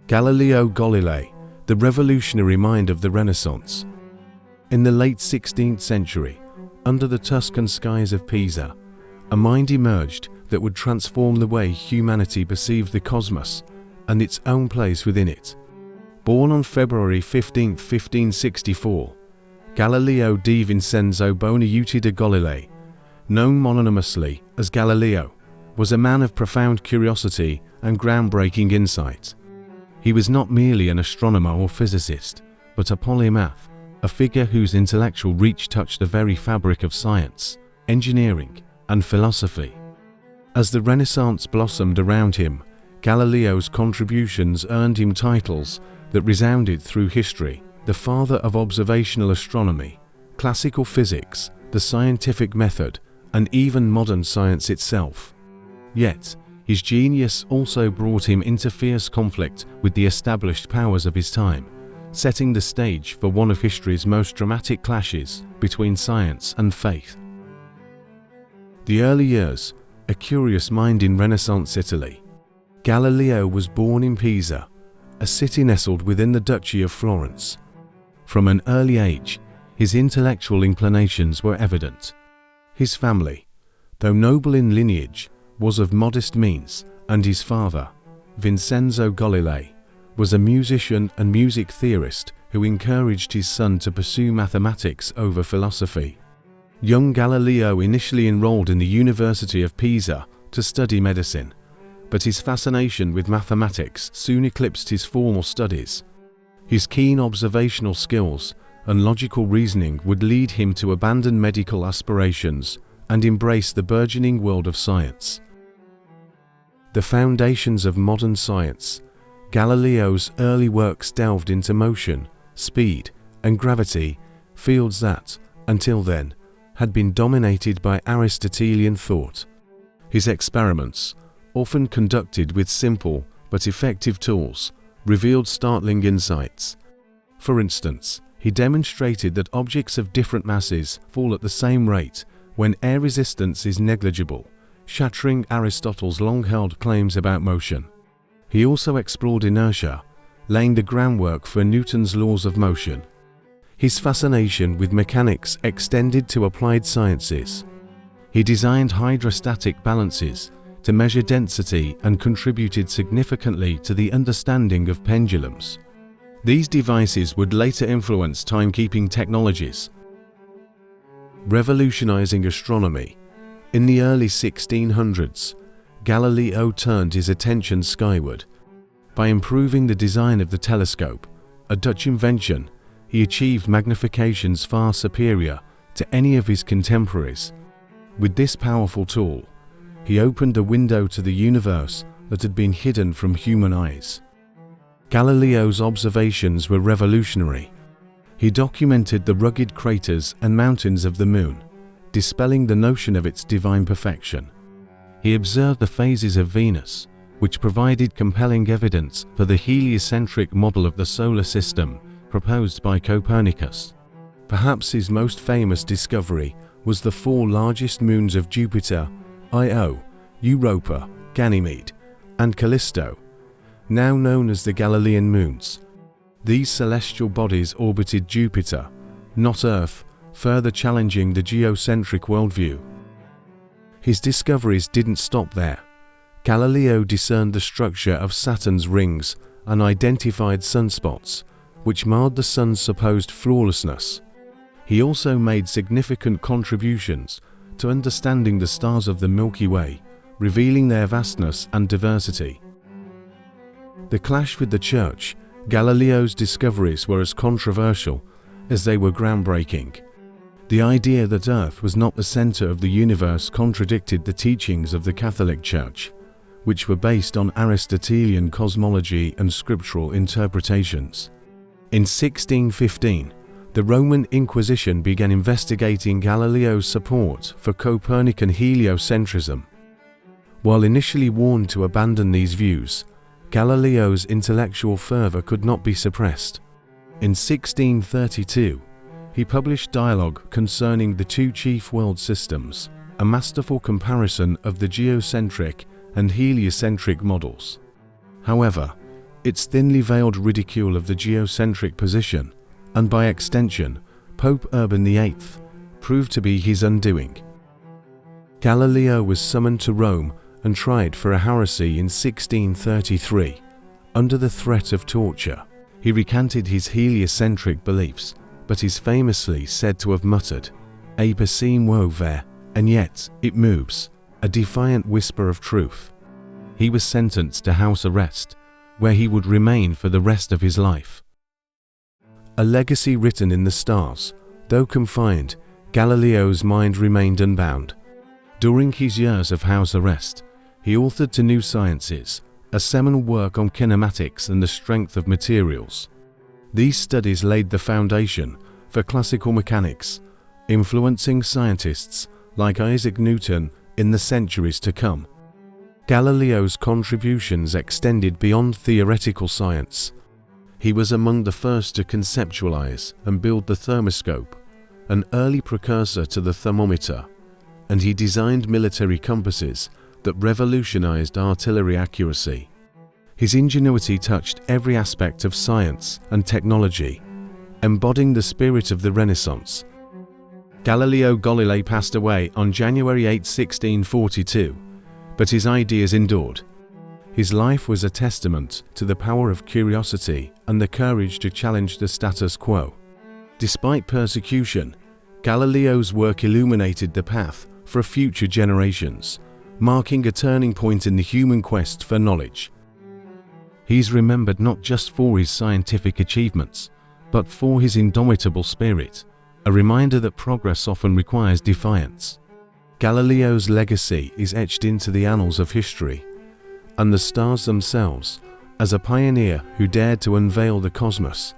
Galileo Galilei, the revolutionary mind of the Renaissance. In the late 16th century, under the Tuscan skies of Pisa, a mind emerged that would transform the way humanity perceived the cosmos and its own place within it. Born on February 15, 1564, Galileo di Vincenzo Buonaiuti de Galilei, known mononymously as Galileo, was a man of profound curiosity and groundbreaking insight. He was not merely an astronomer or physicist, but a polymath, a figure whose intellectual reach touched the very fabric of science, engineering, and philosophy. As the Renaissance blossomed around him, Galileo's contributions earned him titles that resounded through history: the father of observational astronomy, classical physics, the scientific method, and even modern science itself. Yet, his genius also brought him into fierce conflict with the established powers of his time, setting the stage for one of history's most dramatic clashes between science and faith. The early years, a curious mind in Renaissance Italy. Galileo was born in Pisa, a city nestled within the Duchy of Florence. From an early age, his intellectual inclinations were evident. His family, though noble in lineage, was of modest means, and his father, Vincenzo Galilei, was a musician and music theorist who encouraged his son to pursue mathematics over philosophy. Young Galileo initially enrolled in the University of Pisa to study medicine, but his fascination with mathematics soon eclipsed his formal studies. His keen observational skills and logical reasoning would lead him to abandon medical aspirations and embrace the burgeoning world of science. The foundations of modern science. Galileo's early works delved into motion, speed, and gravity, fields that, until then, had been dominated by Aristotelian thought. His experiments, often conducted with simple but effective tools, revealed startling insights. For instance, he demonstrated that objects of different masses fall at the same rate when air resistance is negligible, shattering Aristotle's long-held claims about motion. He also explored inertia, laying the groundwork for Newton's laws of motion. His fascination with mechanics extended to applied sciences. He designed hydrostatic balances to measure density and contributed significantly to the understanding of pendulums. These devices would later influence timekeeping technologies. Revolutionizing astronomy. In the early 1600s, Galileo turned his attention skyward. By improving the design of the telescope, a Dutch invention, he achieved magnifications far superior to any of his contemporaries. With this powerful tool, he opened a window to the universe that had been hidden from human eyes. Galileo's observations were revolutionary. He documented the rugged craters and mountains of the Moon, dispelling the notion of its divine perfection. He observed the phases of Venus, which provided compelling evidence for the heliocentric model of the solar system proposed by Copernicus. Perhaps his most famous discovery was the four largest moons of Jupiter, Io, Europa, Ganymede, and Callisto, now known as the Galilean moons. These celestial bodies orbited Jupiter, not Earth, further challenging the geocentric worldview. His discoveries didn't stop there. Galileo discerned the structure of Saturn's rings and identified sunspots, which marred the Sun's supposed flawlessness. He also made significant contributions to understanding the stars of the Milky Way, revealing their vastness and diversity. The clash with the Church. Galileo's discoveries were as controversial as they were groundbreaking. The idea that Earth was not the center of the universe contradicted the teachings of the Catholic Church, which were based on Aristotelian cosmology and scriptural interpretations. In 1615, the Roman Inquisition began investigating Galileo's support for Copernican heliocentrism. While initially warned to abandon these views, Galileo's intellectual fervor could not be suppressed. In 1632, he published Dialogue Concerning the Two Chief World Systems, a masterful comparison of the geocentric and heliocentric models. However, its thinly veiled ridicule of the geocentric position, and by extension, Pope Urban VIII, proved to be his undoing. Galileo was summoned to Rome and tried for a heresy in 1633, under the threat of torture. He recanted his heliocentric beliefs, but is famously said to have muttered, "A percimo ver, and yet it moves," a defiant whisper of truth. He was sentenced to house arrest, where he would remain for the rest of his life. A legacy written in the stars. Though confined, Galileo's mind remained unbound. During his years of house arrest, he authored To New Sciences, a seminal work on kinematics and the strength of materials. These studies laid the foundation for classical mechanics, influencing scientists like Isaac Newton in the centuries to come. Galileo's contributions extended beyond theoretical science. He was among the first to conceptualize and build the thermoscope, an early precursor to the thermometer, and he designed military compasses that revolutionized artillery accuracy. His ingenuity touched every aspect of science and technology, embodying the spirit of the Renaissance. Galileo Galilei passed away on January 8, 1642, but his ideas endured. His life was a testament to the power of curiosity and the courage to challenge the status quo. Despite persecution, Galileo's work illuminated the path for future generations, marking a turning point in the human quest for knowledge. He's remembered not just for his scientific achievements, but for his indomitable spirit, a reminder that progress often requires defiance. Galileo's legacy is etched into the annals of history, and the stars themselves, as a pioneer who dared to unveil the cosmos,